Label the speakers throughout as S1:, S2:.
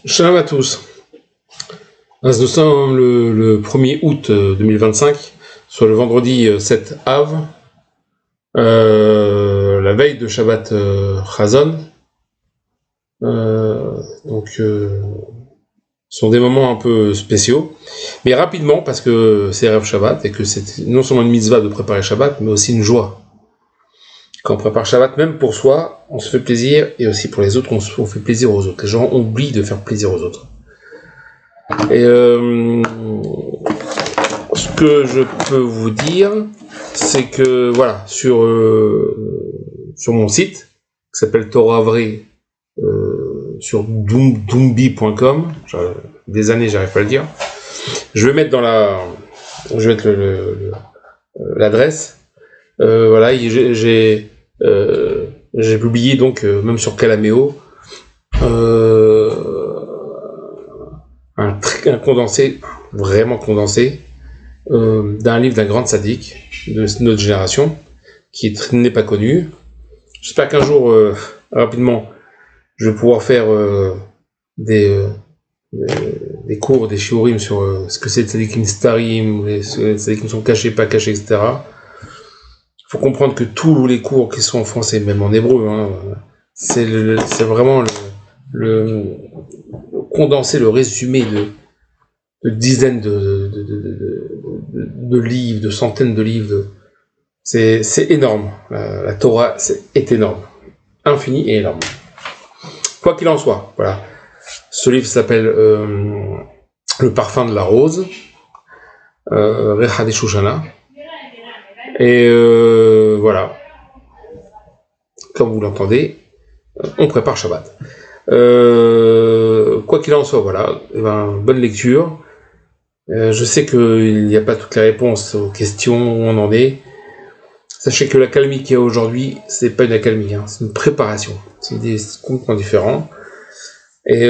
S1: Shalom à tous. Nous sommes le 1er août 2025, soit le vendredi 7 Av, la veille de Shabbat Chazon. Ce sont des moments un peu spéciaux, mais rapidement parce que c'est Erev Shabbat et que c'est non seulement une mitzvah de préparer Shabbat, mais aussi une joie. Quand on prépare Shabbat, même pour soi, on se fait plaisir, et aussi pour les autres, on fait plaisir aux autres. Les gens oublient de faire plaisir aux autres. Et ce que je peux vous dire, c'est que voilà, sur mon site, qui s'appelle Torah Vrai, sur doombi.com, des années j'arrive pas à le dire, je vais mettre l'adresse. Voilà, j'ai publié donc même sur Calameo un condensé, vraiment condensé, d'un livre d'un grand sadique de notre génération, qui n'est pas connu. J'espère qu'un jour, rapidement, je vais pouvoir faire des cours, des shiurim sur ce que c'est le tzadikim starim, les tzadikim sont cachés, pas cachés, etc. Il faut comprendre que tous les cours qui sont en français, même en hébreu, c'est vraiment le condensé, le résumé de dizaines de livres, de centaines de livres. C'est énorme. La Torah est énorme. Infini et énorme. Quoi qu'il en soit, voilà. Ce livre s'appelle Le parfum de la rose, Recha de Shoshana. Et voilà. Comme vous l'entendez, on prépare Shabbat. Quoi qu'il en soit, voilà. Bonne lecture. Je sais qu'il n'y a pas toutes les réponses aux questions où on en est. Sachez que l'accalmie qu'il y a aujourd'hui, c'est pas une accalmie, c'est une préparation. C'est complètement différent. Et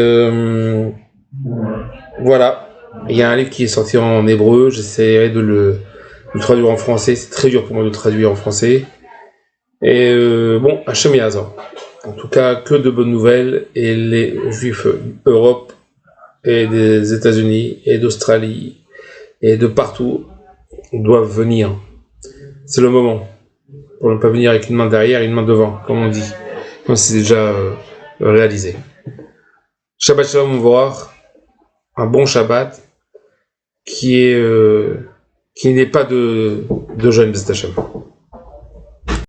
S1: voilà. Il y a un livre qui est sorti en hébreu. J'essaierai de le traduire en français. C'est très dur pour moi de traduire en français. Et bon, Hachem Yazor. En tout cas, que de bonnes nouvelles. Et les Juifs d'Europe et des États-Unis et d'Australie et de partout doivent venir. C'est le moment. Pour ne pas venir avec une main derrière et une main devant, comme on dit. Comme c'est déjà réalisé. Shabbat Shalom Mevorach, un bon Shabbat qui n'est pas de jeûne, B'ezrat Hashem.